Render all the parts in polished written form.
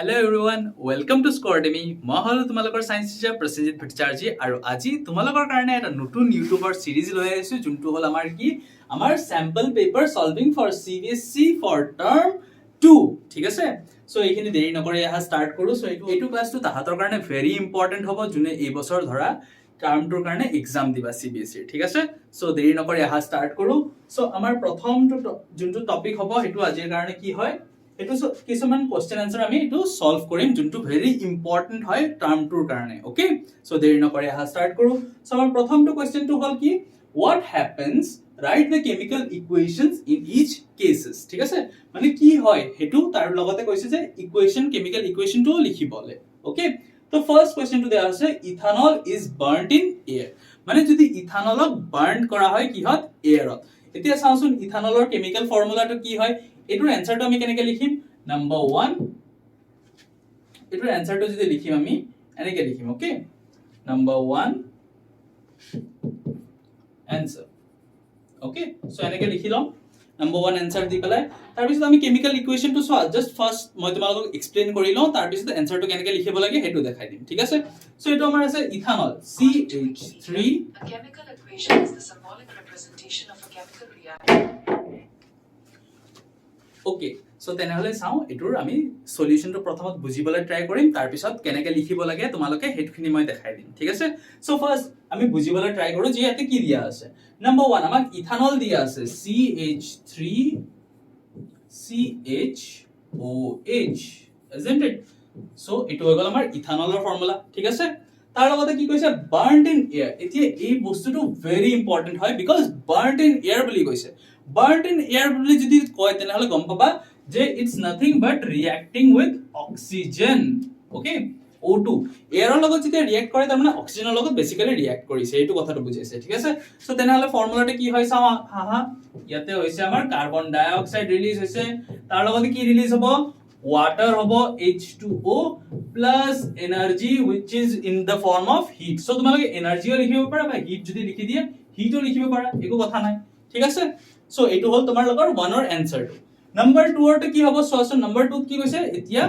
Hello everyone, welcome to Scoredemy. মই হলো তোমালোকৰ সায়েন্স টিচাৰ প্ৰসেনজিত ভট্টাচাৰ্য আৰু আজি তোমালোকৰ কাৰণে এটা নতুন ইউটিউবৰ সিৰিজ লৈ আহিছো যোনটো হল আমাৰ sample paper solving for CBSE for term 2 ঠিক আছে সো এইখিনি দেৰি নকৰি আহা স্টাৰ্ট কৰো সো এইটো ক্লাসটো তাহাতৰ কাৰণে ভেৰি ইম্পৰ্টেন্ট হ'ব যোনে এই বছৰ ধৰা টাৰ্ম 2 ৰ কাৰণে এক্সাম দিবা CBSE ঠিক আছে সো দেৰি নকৰি আহা স্টাৰ্ট কৰো সো আমাৰ প্ৰথমটো যোনটো টপিক হ'ব হেতু আজিৰ কাৰণে কি হয় এটো কিছুমান কোশ্চেন আনসাৰ আমি এটো সলভ কৰিম যোনটো ভেৰি ইম্পৰ্টেন্ট হয় টাৰ্ম 2 ৰ কাৰণে ওকে সো দেৰি নকৰি আহা স্টাৰ্ট কৰো সো আমাৰ প্ৰথমটো কোশ্চেনটো হল কি what happens write the chemical equations in each cases ঠিক আছে মানে কি হয় হেতু তাৰ লগতে কৈছে যে ইকুয়েশন কেমিক্যাল ইকুয়েশনটো লিখিবলে ওকে তো ফার্স্ট কোশ্চেনটো দেয়া আছে ethanol is burned in air মানে যদি ইথানলক বার্ন কৰা হয় কিহত এয়াৰত এতিয়া চাওচোন ইথানলৰ কেমিক্যাল ফৰ্মুলাটো কি হয় এটোৰ এনসাৰটো আমি কেনেকৈ লিখিম নাম্বাৰ 1 এটোৰ এনসারটো যদি লিখিম আমি এনেকৈ লিখিম okay number 1 answer okay so এনেকৈ লিখি লম নাম্বার 1 आंसर দি পেলাই তাৰ পিছত আমি কেমিক্যাল ইকুয়েশনটো সোৱা জাস্ট ফাৰ্স্ট মই তোমালোকক এক্সপ্লেইন কৰি লওঁ তাৰ পিছত आंसरটো কেনেকৈ লিখিব লাগে হেতু দেখাই দিম ঠিক আছে সো এটো আমাৰ আছে ethanol CH3 A chemical equation is the symbolic representation of a chemical reaction. Okay so তেনেহলে চাও এটোৰ আমি সলিউশনটো প্ৰথমত বুজিবলৈ ট্ৰাই কৰিম তাৰ পিছত কেনেকৈ লিখিব লাগে তোমালোকে হেতুখিনি মই দেখাই দিম ঠিক আছে সো ফার্স্ট আমি বুজিবলৈ ট্ৰাই কৰো যে ইয়াতে কি দিয়া আছে নাম্বার 1 আমাক ইথানল দিয়া আছে CH3 CHOH isn't it so এটো হৈ গল আমাৰ ইথানলৰ ফৰ্মুলা ঠিক আছে তাৰ লগতে কি কৈছে বাৰ্নড ইন এয়াৰ এতিয়া এই বস্তুটো ভেৰি ইম্পৰ্টেন্ট হয় বিকজ বাৰ্নড ইন এয়াৰ বুলি কৈছে বাৰ্নড ইন এয়াৰ বুলি যদি কয় তেনেহলে গম পাবা যে it's nothing but reacting with oxygen okay O2 এয়াৰৰ লগত যেতিয়া ৰিএক্ট কৰে তাৰ মানে অক্সিজেনৰ লগত বেসিক্যালি ৰিএক্ট কৰিছে এইটো কথাটো বুজাইছে ঠিক আছে সো তেনেহলে ফৰ্মুলাটো কি হয় চাও হা ইয়াতে হৈছে আমাৰ কাৰ্বন ডাই অক্সাইড ৰিলিজ হৈছে তাৰ লগতে কি ৰিলিজ হ'ব water hobo H2O plus energy which is in the form of heat so তোমালোকে এনার্জি ও লিখিব পাৰা বা হিট যদি লিখি দিয়ে হিট ও লিখিব পাৰা একো কথা নাই ঠিক আছে সো এটো হল তোমাৰ লগৰ 1 ৰ আনসাৰটো নাম্বাৰ 2 ৰটো কি হ'ব সো নাম্বাৰ 2 কি কৈছে এতিয়া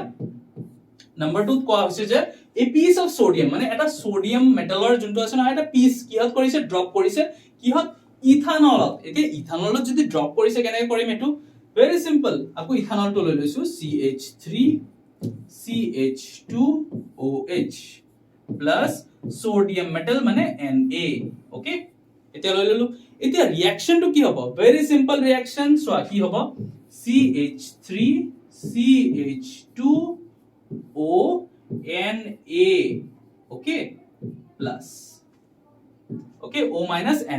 নাম্বাৰ 2 কোৱা হৈছে যে a piece of sodium মানে এটা সোডিয়াম মেটালৰ যোনটো আছে না এটা পিস কিহত কৰিছে ড্ৰপ কৰিছে কিহত ইথানলত এতিয়া ইথানলত যদি ড্ৰপ কৰিছে কেনেকৈ কৰিম এটো very simple আকো ইথানলটো লৈ লৈছো CH3 CH2OH plus sodium metal মানে Na ওকে এতিয়া লৈ ললো এতিয়া ৰিঅ্যাকশনটো কি হ'ব very simple reaction সো কি হ'ব CH3 CH2ONA okay plus okay O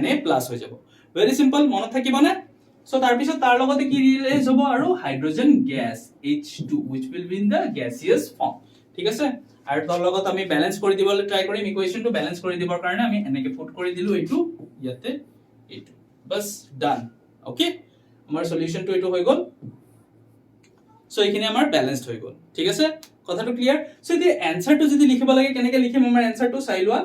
Na plus হৈ যাব very simple মনত থাকিব না সো তাৰ পিছত তাৰ লগতে কি ৰিলিজ হ'ব আৰু hydrogen gas H2 which will be in the gaseous form ঠিক আছে আৰু তাৰ লগত আমি ব্যালেন্স কৰি দিবলৈ ট্ৰাই কৰিম ইকুয়েশনটো ব্যালেন্স কৰি দিবৰ কাৰণে আমি এনেকৈ পুট কৰি দিলো এইটো ইয়াতে এইটো বাস ডান ওকে আমাৰ সলিউশনটো এইটো হৈ গল সো এইখিনি আমাৰ ব্যালেন্সড হৈ গল ঠিক আছে কথাটো ক্লিয়াৰ সো এই আনসাৰটো যদি লিখিব লাগে কেনেকৈ লিখিম আমাৰ আনসাৰটো চাই লোৱা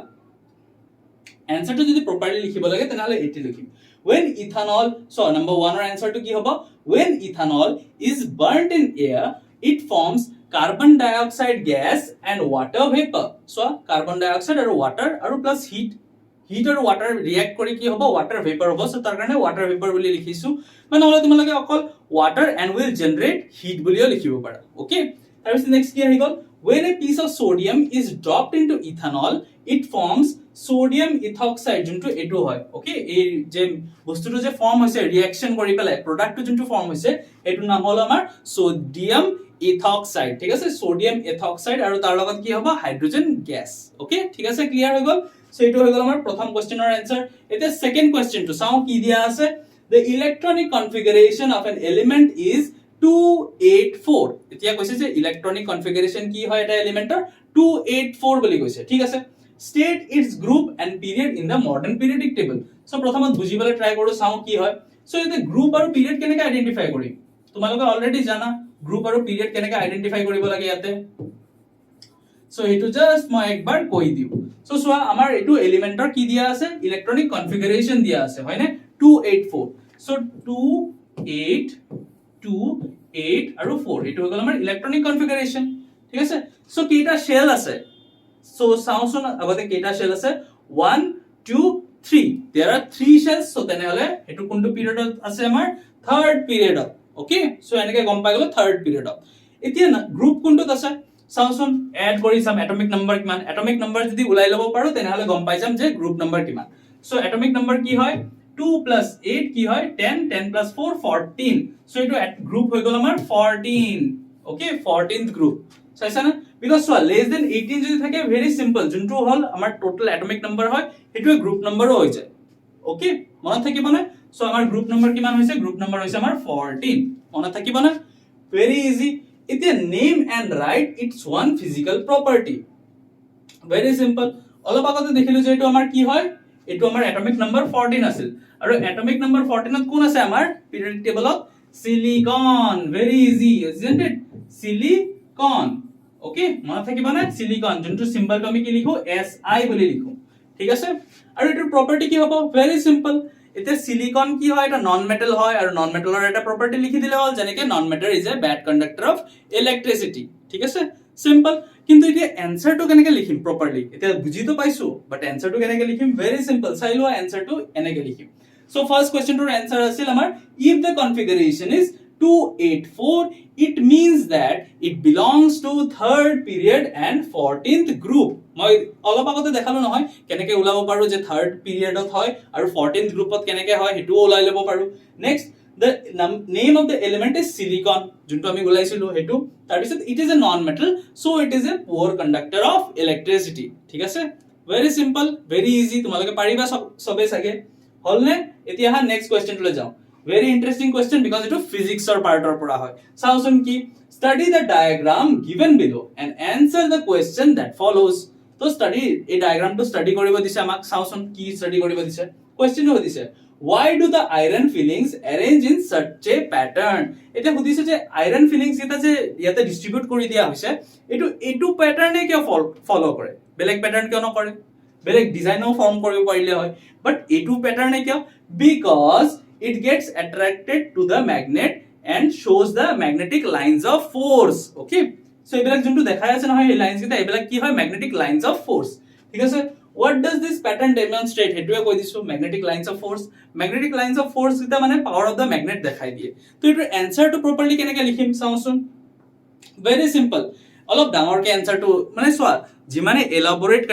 আনসাৰটো যদি প্ৰপাৰলি লিখিব লাগে তেনেহলে এটি লিখিম when ethanol so number 1 or answer to ki hobo when ethanol is burnt in air it forms carbon dioxide gas and water vapor so carbon dioxide aru water aru plus heat aru water react kori ki hobo water vapor hobo so tar karone water vapor boli likhisu mane hole tumaloke okol water and will generate heat bolio likhibo para okay tar is next ki ahi gol when a piece of sodium is dropped into ethanol it forms sodium ethoxide যোনটো এটো হয় okay এই যে বস্তুটো যে form হৈছে reaction কৰি পেলাই প্ৰডাক্টটো যোনটো ফৰ্ম হৈছে এটো নাম হল আমাৰ সোডিয়াম ইথক্সাইড ঠিক আছে সোডিয়াম ইথক্সাইড আৰু তাৰ লগত কি হ'ব হাইড্ৰোজেন গ্যাস ওকে ঠিক আছে ক্লিয়াৰ হৈ গল সো এটো হৈ গল আমাৰ প্ৰথম কোশ্চেনৰ আনসাৰ এতিয়া সেকেন্ড কোশ্চেনটো চাও কি দিয়া আছে the electronic configuration of an element is 284 এতিয়া কৈছে যে ইলেক্ট্ৰনিক কনফিগাৰেশন কি হয় এটা এলিমেন্টৰ 284 বুলি কৈছে ঠিক আছে state its group and period in the modern periodic table so প্ৰথমত বুজিবলৈ ট্ৰাই কৰো চাও কি হয় সো এতে গ্ৰুপ আৰু পিৰিয়ড কেনেকৈ আইডেন্টিফাই কৰিম তোমালোকে অলৰেডি জানা গ্ৰুপ আৰু পিৰিয়ড কেনেকৈ আইডেন্টিফাই কৰিব লাগে ইয়াতে সো এটো জাস্ট মই একবাৰ কৈ দিও সো সোৱা আমাৰ এটো এলিমেন্টৰ কি দিয়া আছে ইলেক্ট্ৰনিক কনফিগাৰেশন দিয়া আছে হয়নে 284 সো 2 8 2 8 আৰু 4 এটো হৈ গল আমাৰ ইলেক্ট্ৰনিক কনফিগাৰেশন ঠিক আছে সো কেইটা শেল আছে সো চাওচোন আগতে কেইটা শেল আছে 1 2 3 there are 3 shells so তেনেহলে এটো কোনটো পিৰিয়ডত আছে আমাৰ থাৰ্ড পিৰিয়ডত ওকে সো এনেকে গম পাই গলো থাৰ্ড পিৰিয়ডত এতিয়া না গ্ৰুপ কোনটোত আছে চাওচোন এড কৰি চাম এটমিক নম্বৰ কিমান এটমিক নম্বৰ যদি উলাই লব পাৰো তেনেহলে গম পাই যাম যে গ্ৰুপ নম্বৰ কিমান সো এটমিক নম্বৰ কি হয় 2 plus 8 কি হয় 10 10 plus 4 14 সো এটো গ্ৰুপ হৈ গল আমাৰ 14 ওকে 14th গ্ৰুপ চাইছা না বিকজ সো লেস দেন 18 যদি থাকে ভেৰি সিম্পল যোনটো হল আমাৰ টোটাল এটমিক নম্বৰ হয় হেটো গ্ৰুপ নম্বৰো হৈ যায় ওকে মনত থাকিব না সো আমাৰ গ্ৰুপ নম্বৰ কিমান হৈছে গ্ৰুপ নম্বৰ হৈছে আমাৰ 14 মনত থাকিব না ভেরি ইজি এতিয়া name and write it's one physical property very simple অলপ আগতে দেখিলো যে এটো আমাৰ কি হয় এটো আমাৰ এটমিক নম্বৰ 14 আছিল আৰু এটমিক নম্বৰ 14 ত কোন আছে আমাৰ পিৰিয়ডিক টেবলত silicon very easy isn't it silicon okay মনত থাকিব না সিলিকন যোনটো সিম্বলটো আমি কি লিখো Si বুলি লিখো ঠিক আছে আৰু এটোৰ প্ৰপাৰ্টি কি হ'ব ভেৰি সিম্পল এতিয়া সিলিকন কি হয় এটা নন মেটাল হয় আৰু নন মেটালৰ এটা প্ৰপাৰ্টি লিখি দিলে হ'ল যেনেকে non metal is a bad conductor of electricity ঠিক আছে সিম্পল কিন্তু এতিয়া এনসাৰটো কেনেকে লিখিম প্ৰপাৰলি এতিয়া বুজি তো পাইছো বাট এনসাৰটো কেনেকে লিখিম ভেৰি সিম্পল চাই লোৱা এনসাৰটো এনেকে লিখিম সো ফাৰ্স্ট কোৱেশ্চনটোৰ এনসাৰ আছিল আমাৰ if the configuration is 284 it means that it belongs to third period and 14th group মই অলপ আগতে দেখালো নহয় কেনেকে উলাব পাৰো যে থাৰ্ড পিৰিয়ডত হয় আৰু 14th গ্ৰুপত কেনেকে হয় হেটো উলাই লব পাৰো next the name of the element is silicon যোনটো আমি উলাইছিলো হেটো তাৰ পিছত it is a non metal so it is a poor conductor of electricity ঠিক আছে very simple very easy তোমালোকে পাৰিবা সবে সাগে হলনে এতিয়া হা নেক্সট কোৱেশ্চন লৈ যাও very interesting question because it is physics or part or পৰা হয় চাওচোন কি study the diagram given below and answer the question that follows তো study এই ডায়াগ্ৰামটো স্টাডি কৰিব দিছে আমাক চাওচোন কি স্টাডি কৰিব দিছে কোৱেশ্চনটো দিছে why do the iron fillings arrange in such a pattern এটা সুধিছে যে আয়রন ফিলিংস এটা যে ইয়াতে ডিস্ট্রিবিউট কৰি দিয়া হৈছে এটো প্যাটাৰ্নে কিয় ফলো কৰে বেলেগ প্যাটাৰ্ন কিয় নকৰে বেলেগ ডিজাইনও ফৰ্ম কৰিব পাৰিলে হয় বাট এটো প্যাটাৰ্নে কিয় because it gets attracted to the magnet and shows the magnetic lines of force okay so এবিলাক যোনটো দেখাই আছে নহয় এই লাইনস কিটা এবিলাক কি হয় magnetic lines of force ঠিক আছে what does this pattern demonstrate হেতুৱে কৈ দিছো magnetic lines of force কিটা মানে power of the magnet দেখাই দিয়ে তো এটোৰ এনসাৰটো প্ৰপাৰলি কেনেকে লিখিম চাওচোন very simple অলপ ডাঙৰকে এনসাৰটো মানে চোৱা যিমানে এলাবোৰেট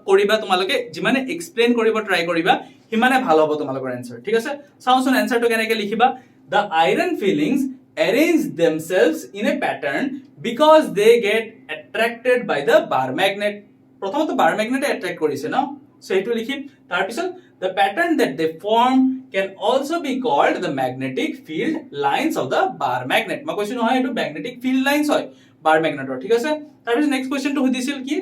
কৰিবা তোমালোকে যিমানে এক্সপ্লেইন কৰিব ট্ৰাই কৰিবা হিমানে ভাল হ'ব তোমালোকৰ এনসাৰ ঠিক আছে চাওচোন এনসাৰটো কেনেকে লিখিবা the iron fillings arrange themselves in a pattern because they get attracted by the bar magnet প্ৰথমতে bar magnet attract কৰিছে ন সো এটো লিখিম তাৰ পিছত the pattern that they form can also be called the magnetic field lines of the bar magnet মই কৈছো নহয় এটো magnetic field lines হয় bar magnetor ঠিক আছে তাৰ পিছত নেক্সট কোৱেশ্চনটো সুধিছিল কি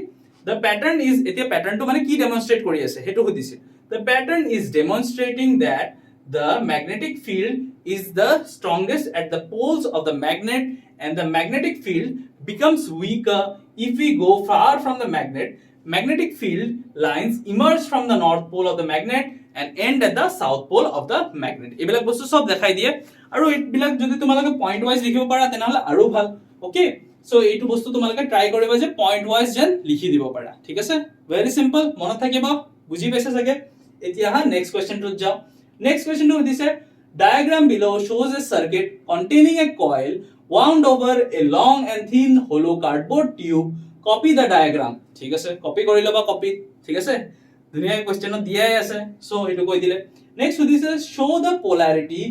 the pattern is এতিয়া প্যাটাৰ্নটো মানে কি ডেমনস্ট্ৰেট কৰি আছে হেতু সুধিছিল the pattern is demonstrating that the magnetic field is the strongest at the poles of the magnet and the magnetic field becomes weaker if we go far from the magnetic field lines emerge from the north pole of the magnet and end at the south pole of the magnet এবিলাক বস্তু সব দেখাই দিয়ে আৰু এবিলাক যদি তোমালোকে point wise লিখিব পাৰা তেনেহলে আৰু ভাল ওকে সো এইটো বস্তু তোমালোকে ট্ৰাই কৰিবা যে পয়েন্ট ওয়াইজ যেন লিখি দিব পাৰা ঠিক আছে ভেৰি সিম্পল মনত থাকিব বুজি পাইছা চাগে এতিয়া হা নেক্সট কোৱেশ্চনটো যাও নেক্সট কোৱেশ্চনটো দিছে diagram below shows a circuit containing a coil wound over a long and thin hollow cardboard tube copy the diagram ঠিক আছে কপি কৰি লবা কপি ঠিক আছে দুনিয়া কোৱেশ্চনত দিয়াই আছে সো এটো কৈ দিলে নেক্সট দিছে show the polarity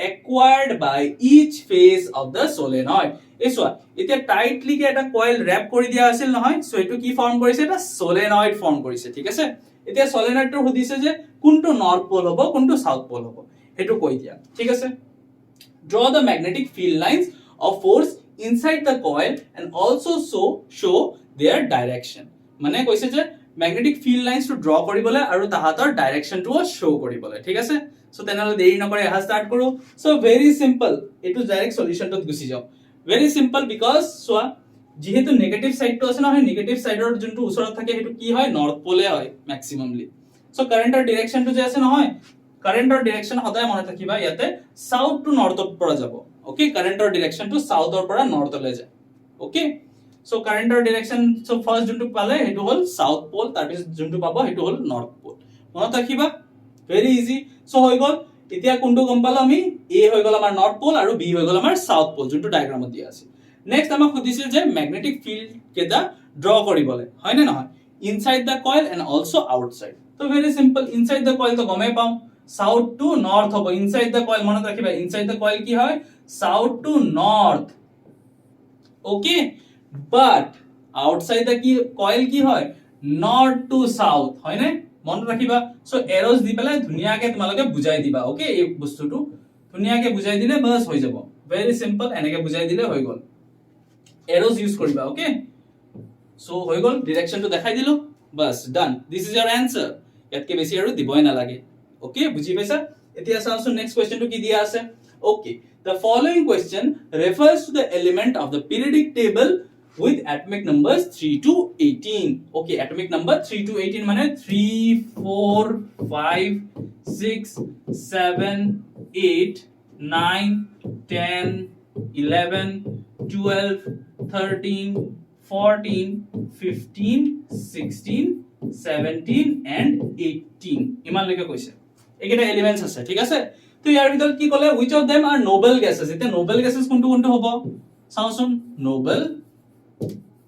acquired by each phase of the solenoid এসোৱা এতিয়া টাইটলি কে এটা কয়েল ৰ‍্যাপ কৰি দিয়া আছিল নহয় সো এটো কি ফৰ্ম কৰিছে এটা solenoid ফৰ্ম কৰিছে ঠিক আছে এতিয়া solenoidটো সুধিছে যে কোনটো নৰ্থ পোল হ'ব কোনটো সাউথ পোল হ'ব হেতু কৈ দিয়া ঠিক আছে draw the magnetic field lines of force inside the coil and also show their direction মানে কৈছে যে magnetic field lines to draw কৰিবলে আৰু তাহাতৰ ডাইৰেকশন টো শো কৰিবলে ঠিক আছে সো তেনেহলে দেৰি নকৰে এহা স্টাৰ্ট কৰো সো ভেৰি সিম্পল এটো ডাইৰেক্ট সলিউশনটো গুছি যাও ভেৰি সিম্পল বিকজ সোয়া যেহেতু নেগেটিভ সাইডটো আছে নহয় নেগেটিভ সাইডৰ যোনটো ওচৰত থাকে হেতু কি হয় নৰ্থ পোলে হয় ম্যাক্সিমামলি সো কাৰেন্টৰ ডাইৰেকশনটো যে আছে নহয় কাৰেন্টৰ ডাইৰেকশন সদায় মনত ৰাখিবা ইয়াতে সাউথ টু নৰ্থৰ পৰা যাব ওকে কাৰেন্টৰ ডাইৰেকশনটো সাউথৰ পৰা নৰ্থলৈ যায় ওকে সো কাৰেন্টৰ ডাইৰেকশন সো ফাৰ্স্ট যোনটো পালে হেতু হল সাউথ পোল, তাৰ পিছত যোনটো পাব হেতু হল নৰ্থ পোল। মনত ৰাখিবা, ভেরি ইজি। সো হৈ গল, এতিয়া কোনটো গম পালো আমি, এ হৈ গল আমাৰ নৰ্থ পোল আৰু বি হৈ গল আমাৰ সাউথ পোল, যোনটো ডায়াগ্ৰামত দিয়া আছে। নেক্সট আমাক সুধিছিল যে ম্যাগনেটিক ফিল্ড কেটা ড্ৰ কৰিবলে, হয় নে নহয়, inside the coil and also outside. তো very simple, inside the coil তো গমেই পাও, সাউথ টু নর্থ হ'ব। ইনসাইড দা কয়েল মনত ৰাখিবা, ইনসাইড দা কয়েল কি হয়, south to north, okay. But outside the কি কয়েল কি হয়, নর্থ টু সাউথ, হয় নে, মনত ৰাখিবা। সো এৰোজ দি পেলাই ধুনিয়াকে তোমালোকে বুজাই দিবা, ওকে। এই বস্তুটো ধুনিয়াকে বুজাই দিলে বাস হৈ যাব, ভেরি সিম্পল, এনেকে বুজাই দিলে হৈ গল। এৰোজ ইউজ কৰিবা, ওকে। সো হৈ গল, ডিৰেকশনটো দেখাই দিলো, বাস ডান, দিস ইজ योर आंसर। ইয়াতকে বেছি আৰু দিবই নালাগে, ওকে, বুজি পাইছা। এতিয়া চাওঁচোন নেক্সট কোৱেশ্চনটো কি দিয়া আছে, okay. The following question refers to the element of the periodic table with atomic numbers 3 to 18. Okay, atomic number 3 to 18 মানে 3, 4, 5, 6, 7, 8, 9, 10, 11, 12, 13, 14, 15, 16, 17 and 18 ইমান লৈকে কৈছে। এইকেইটা এলিমেন্টস আছে, ঠিক আছে। তো ইয়াৰ ভিতৰত কি ক'লে, which of them are noble gases। এতিয়া noble gases কোনটো কোনটো হ'ব চাওঁচোন, noble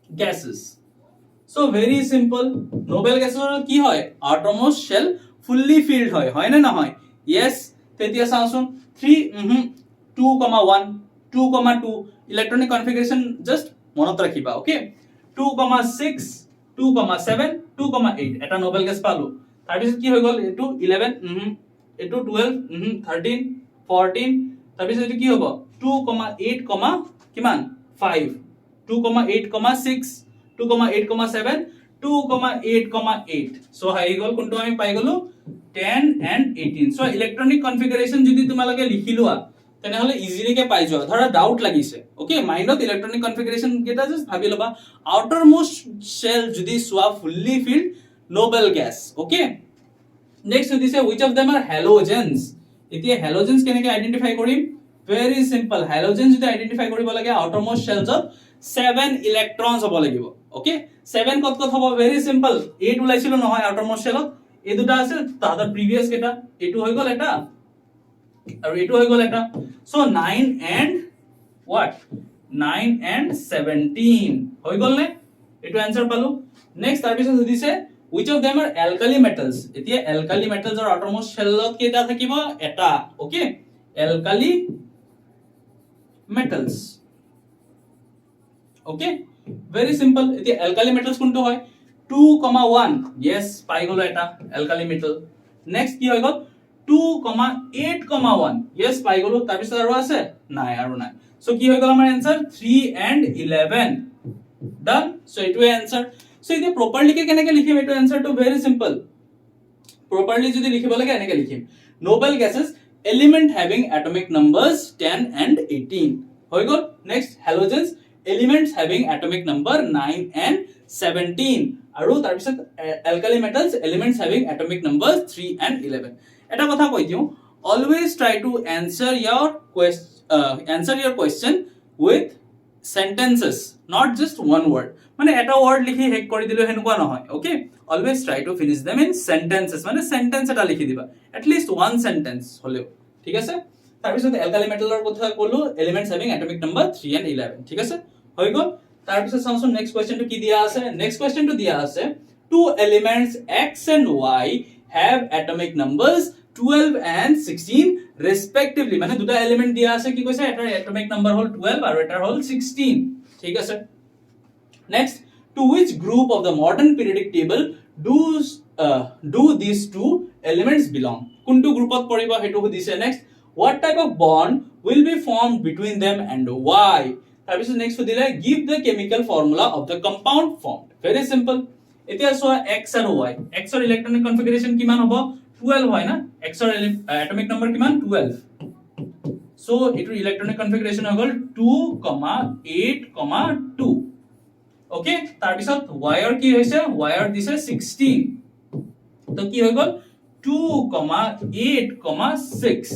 gases। So very simple, noble gases কি হয়, outermost shell fully filled হয়, হয় না নহয়, yes। তেতিয়া চাওঁচোন 3 2,1 2,2 ইলেক্ট্রনিক কনফিগারেশন জাস্ট মনত ৰাখিবা, ওকে। 2,6 2,7 2,8 এটা নোবেল গ্যাস পালো। তাৰ পিছত কি হৈ গল, এটো 11 এটো 12 13 14, তাৰ পিছত এটো কি হ'ব 2,8, কিমান 5 2,8,6 2,8,7 2,8,8। সো হাই গল কোনটো আমি পাই গলো 10 and 18। সো ইলেক্ট্রনিক কনফিগারেশন যদি তোমালোকে লিখি লোৱা তেনেহলে ইজিলিকে পাই যোৱা। ধৰা ডাউট লাগিছে, ওকে, মাইন্ডত ইলেক্ট্রনিক কনফিগারেশন কেটা জাস্ট ভাবি লবা। আউটার মোস্ট শেল যদি সোয়া fully filled noble gas, okay. Next দিছে which of them are halogens। এতিয়া halogens কেনেকৈ আইডেন্টিফাই কৰিম, ভেৰি সিম্পল। halogens যদি আইডেন্টিফাই কৰিব লাগে আউটার মোস্ট শেলছত 7 ইলেক্ট্রনস হ'ব লাগিব, ওকে। 7 কত কত হ'ব, ভেরি সিম্পল। 8 ওলাইছিল নহয় আউটার মোস্ট শেলত, এই দুটা আছে তাহাঁতৰ প্ৰিভিয়াস কেটা, এটো হৈ গল এটা আৰু এটো হৈ গল এটা। সো 9 and what 9 and 17 হৈ গল নে, এটো आंसर পালো। নেক্সট তাৰ পিছত সুধিছে which of them are alkali metals। এতিয়া alkali metals or outermost shell কেটা থাকিব, এটা, okay, alkali metals, okay, very simple. এতিয়া alkali metals কোনটো হয় 2,1, yes পাই গলো এটা alkali metal। নেক্সট কি হৈ গল 2,8,1, yes পাই গলো। তাৰ পিছত আৰু আছে নাই, আৰু নাই। সো কি হৈ গল আমাৰ आंसर 3 and 11, ডান। সো এটোৱে आंसर। সো এতিয়া প্ৰপাৰলি কেনেকৈ লিখিম এটো आंसर টো, ভেৰি সিম্পল। প্ৰপাৰলি যদি লিখিব লাগে এনেকৈ লিখিম, noble gases element having atomic numbers 10 and 18 হৈ গল। Next halogens elements having atomic number 9 and 17 আৰু তাৰ পিছত alkali metals elements having atomic numbers 3 and 11। এটা কথা কৈ দিও, always try to answer your question with sentences, not just one word। মানে এটা ওয়ার্ড লিখি হেক কৰি দিলো হেনকুৱা নহয়, okay. Always try to finish them in sentences, মানে সেন্টেন্স এটা লিখি দিবা, at least one sentence হলেও, ঠিক আছে। তাৰ পিছত অ্যালকালি মেটালৰ কথা কলো, elements having atomic number 3 and 11, ঠিক আছে, হৈ গল। তাৰ পিছত চাওঁচোন নেক্সট কোৱেশ্চনটো কি দিয়া আছে। নেক্সট কোৱেশ্চনটো দিয়া আছে two elements x and y have atomic numbers 12 and 16 respectively। মানে দুটা এলিমেন্ট দিয়া আছে, কি কৈছে, এটাৰ এটমিক নাম্বাৰ হল 12 আৰু এটাৰ হল 16, ঠিক আছে। Next, to which group of the modern periodic table do these two elements belong। কোনটো গ্রুপত পৰিব হেতু দিছে। Next, what type of bond will be formed between them and why। তাৰ পিছত নেক্সট দিলে give the chemical formula of the compound formed। very simple। এতিয়া সোয়া x আৰু y, x ৰ ইলেক্ট্ৰনিক কনফিগাৰেশন কিমান হ'ব 12 হয় না, x ৰ এটমিক নাম্বাৰ কিমান 12। সো এটোৰ ইলেক্ট্ৰনিক কনফিগাৰেশন হৈ গল 2,8,2, ওকে। তাৰ পিছত y ৰ কি হৈছে, y ৰ দিছে 16, তো কি হৈ গল 2,8,6।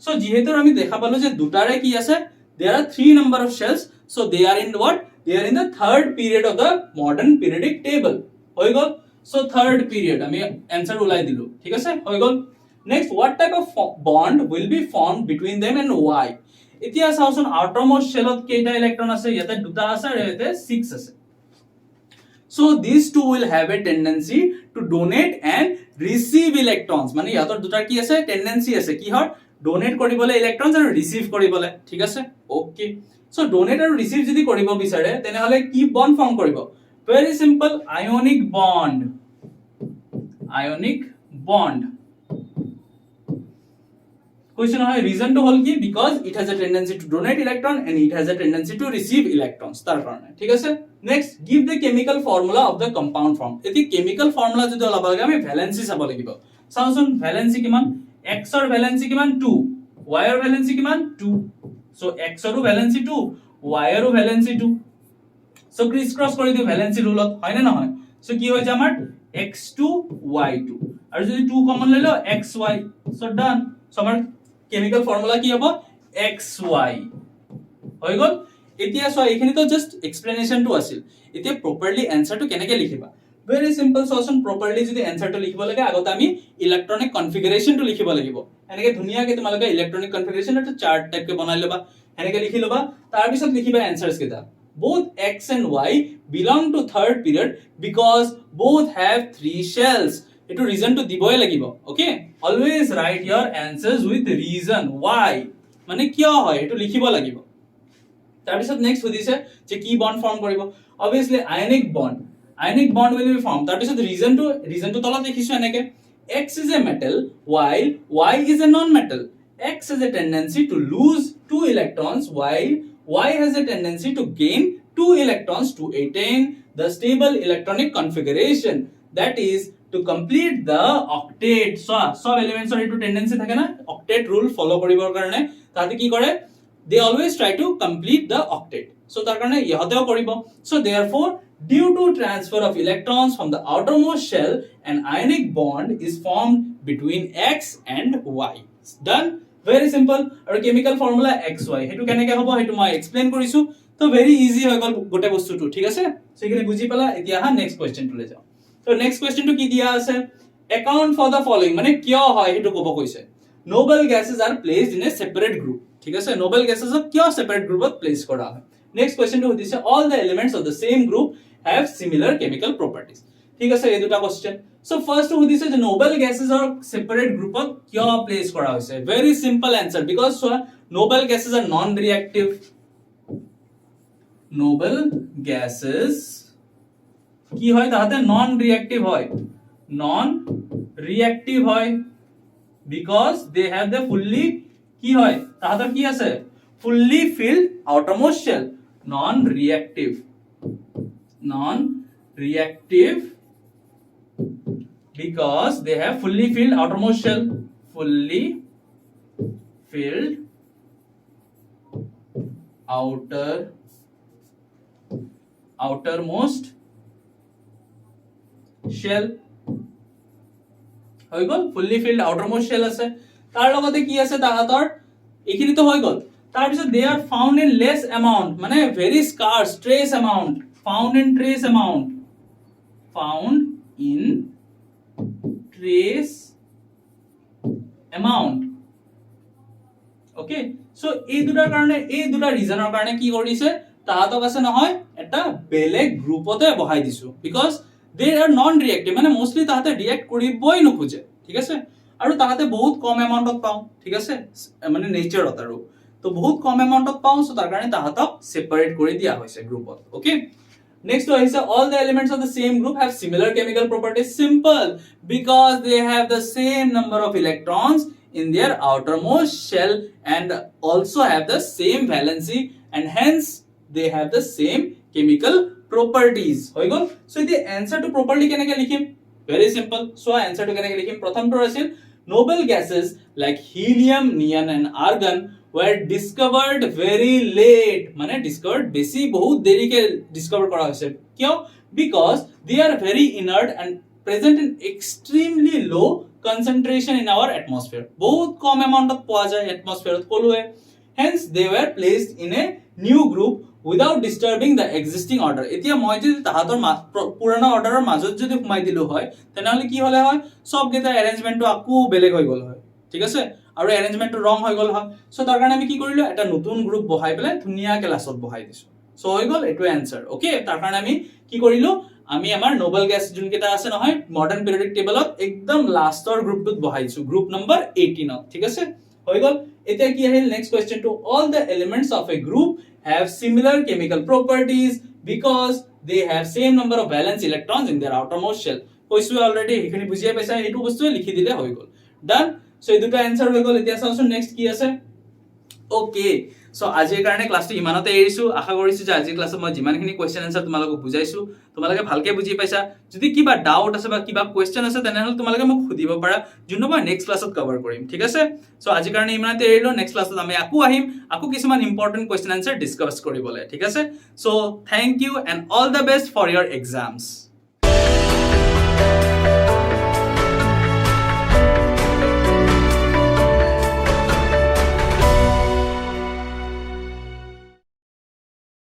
সো যেহেতু আমি দেখা পালো যে দুটাৰে কি আছে, there are 3 number of shells, so they are in what they are in the third period of the modern periodic table হৈ গল so third period আমি answer ওলাই দিলো ঠিক আছে হৈ গল next what type of bond will be formed between them and why এতিয়া চাওচোন outermost shellত কেইটা ইলেক্ট্ৰন আছে ইয়াতে দুটা আছে আৰু ইয়াতে 6 আছে so these two will have a tendency to donate and receive electrons মানে ইয়াতৰ দুটা কি আছে tendency আছে কি হয় donate কৰিবলে electrons আৰু receive কৰিবলে ঠিক আছে okay so donate আৰু receive যদি কৰিব বিচাৰে তেনেহলে কি bond form কৰিব very simple ionic bond question হয় reason to হল কি because it has a tendency to donate electron and it has a tendency to receive electrons তার কারণে ঠিক আছে next give the chemical formula of the compound form এতি chemical formula যদি ওলাব লাগে আমি valency চাব লাগিব চাওচোন valency কিমান x ৰ valency কিমান 2 y ৰ valency কিমান 2 so x ৰ valency 2 y ৰ valency 2 so criss cross কৰি দিও valency ৰুলত হয় না নহয় so কি হৈ যায় আমাৰ x2 y2 আৰু যদি 2 কমন লৈ লও xy so done so আমাৰ chemical formula কি হ'ব xy হৈ গল এতিয়া সো এইখিনি তো জাস্ট এক্সপ্লেনেশন টু আছিল এতিয়া প্ৰপাৰলি আনসার টু কেনেকে লিখিবা very simple solution properly যদি answer to লিখিব লাগে আগতে আমি ইলেক্ট্ৰনিক কনফিগাৰেশন টু লিখিব লাগিব এনেকে ধুনিয়াকে তোমালোকে ইলেক্ট্ৰনিক কনফিগাৰেশন এটা চাৰ্ট টাইপ কে বনাই লবা এনেকে লিখি লবা তাৰ পিছত লিখিবা আনসারস কেটা both x and y belong to third period because both have three shells এটো রিজন টু দিবই লাগিব okay always right your answers with reason why মানে কিয় হয় এটো লিখিব লাগিব তাৰ পিছত নেক্সট সুধিছে যে কি বন্ড ফৰ্ম কৰিব obviously ionic bond will be formed তাৰ পিছত reason to তলত দেখিছো এনেকে x is a metal while y is a non metal x has a tendency to lose two electrons while y has a tendency to gain two electrons to attain the stable electronic configuration that is to complete the octet so sub elements or into tendency থাকে না octet rule follow কৰিবৰ কাৰণে তাতে কি কৰে they always try to complete the octet so tar karone ihoteও কৰিব so therefore due to transfer of electrons from the outermost shell an ionic bond is formed between x and y done very simple আৰু chemical formula xy হেতু কেনেকে হ'ব হেতু মই explain কৰিছো তো very easy হৈ গল গোটে বস্তুটো ঠিক আছে সো এখানে বুজি পালা এতিয়া হা নেক্সট কোৱেশ্চন টু লৈ যাও তো নেক্সট কোৱেশ্চন টু কি দিয়া আছে account for the following মানে কিয় হয় হেতু কব কৈছে noble gases are placed in a separate group ঠিক আছে noble gases কিয় separate groupত প্লেস কৰা হয় next question to this all the elements of the same group have similar chemical properties ঠিক আছে এই দুটা question so first to this the noble gases are separate groupত কিয় প্লেস কৰা হৈছে very simple answer because noble gases are non reactive noble gases কি হয় তাহাতে non reactive হয় because they have the fully কি হয় তাহাতৰ কি আছে fully filled outermost shell non reactive because they have fully filled outermost shell outermost shell হৈ গল fully filled outermost shell আছে তাৰ লগতে কি আছে তাহাতৰ এখিনি তো হৈ গল তাৰ পিছত they are found in less amount মানে very scarce trace amount found in trace amount okay so এই দুটাৰ কাৰণে এই দুটা ৰিজনৰ কাৰণে কি কৰিছে তাহাতক আছে নহয় এটা বেলেগ গ্ৰুপতে বহাই দিছো because they are non reactive মানে মোস্টলি তাহাতে ৰিএক্ট কৰিবই নখুজে ঠিক আছে আৰু তাহাতে বহুত কম এমাউন্টত পাও ঠিক আছে মানে নেচাৰত আৰু তো বহুত কম এমাউন্টত পাও সো তাৰ কাৰণে তাহাতক সেপাৰেট কৰি দিয়া হৈছে গ্ৰুপত okay next to is all the elements of the same group have similar chemical properties simple because they have the same number of electrons in their outermost shell and also have the same valency and hence they have the same chemical properties হৈ গল so the answer to properly কেনেকে লিখিম very simple so answer to কেনেকে লিখিম প্ৰথমটো আছিল noble gases like helium neon and argon were discovered very late মানে discovered বেছি বহুত দেৰিকে discover কৰা হৈছে কিয় because they are very inert and present in extremely low concentration in our atmosphere বহুত কম এমাউন্টত পোৱা যায় atmosphere কলুৱে hence they were placed in a new group without disturbing the existing order. এতিয়া মই যদি তাহাতৰ পুৰণা অৰ্ডাৰৰ মাজত যদি সোমাই দিলো হয় তেনেহলে কি হলে হয় সব গেটা এৰেঞ্জমেন্টটো আকু বেলেগ হৈ গল হয় ঠিক আছে আৰু এৰেঞ্জমেন্টটো ৰং হৈ গল হয় সো তাৰ কাৰণে আমি কি কৰিলো এটা নতুন গ্ৰুপ বহাই পেলাই ধুনিয়া ক্লাছত বহাই দিছো সো হৈ গল এটো আনসাৰ ওকে তাৰ কাৰণে আমি কি কৰিলো আমি আমাৰ নোবেল গ্যাস যোন কেটা আছে নহয় মডাৰ্ন পিৰিয়ডিক টেবলত একদম লাষ্টৰ গ্ৰুপটোত বহাইছো গ্ৰুপ নম্বৰ 18 ঠিক আছে হৈ গল এতিয়া কি আহিল next question to all the elements of A group have similar chemical properties because they have same number of valence electrons in their outermost shell কৈছো অলৰেডি এখিনি বুজিয়ে পাইছা এইটো বস্তু লিখি দিলে হৈ গল ডান সো এই দুটা आंसर হৈ গল এতিয়া চাওচোন নেক্সট কি আছে ওকে সো আজিৰ কাৰণে ক্লাসটো ইমানতে এৰিছো আশা কৰিছো যে আজিৰ ক্লাছত মই যিমানখিনি কোৱেশ্চন आंसर তোমালোকক বুজাইছো তোমালোকে ভালকে বুজি পাইছা যদি কিবা ডাউট আছে বা কিবা কোৱেশ্চন আছে তেনেহলে তোমালোকে মোক সুধিব পাৰা যোনটো মই নেক্সট ক্লাছত কভাৰ কৰিম ঠিক আছে সো আজিৰ কাৰণে ইমানতে এৰিলো নেক্সট ক্লাছত আমি আকু আহিম আকু কিছুমান ইম্পৰ্টেন্ট কোৱেশ্চন आंसर ডিসকাস কৰিবলৈ ঠিক আছে so thank you and all the best for your exams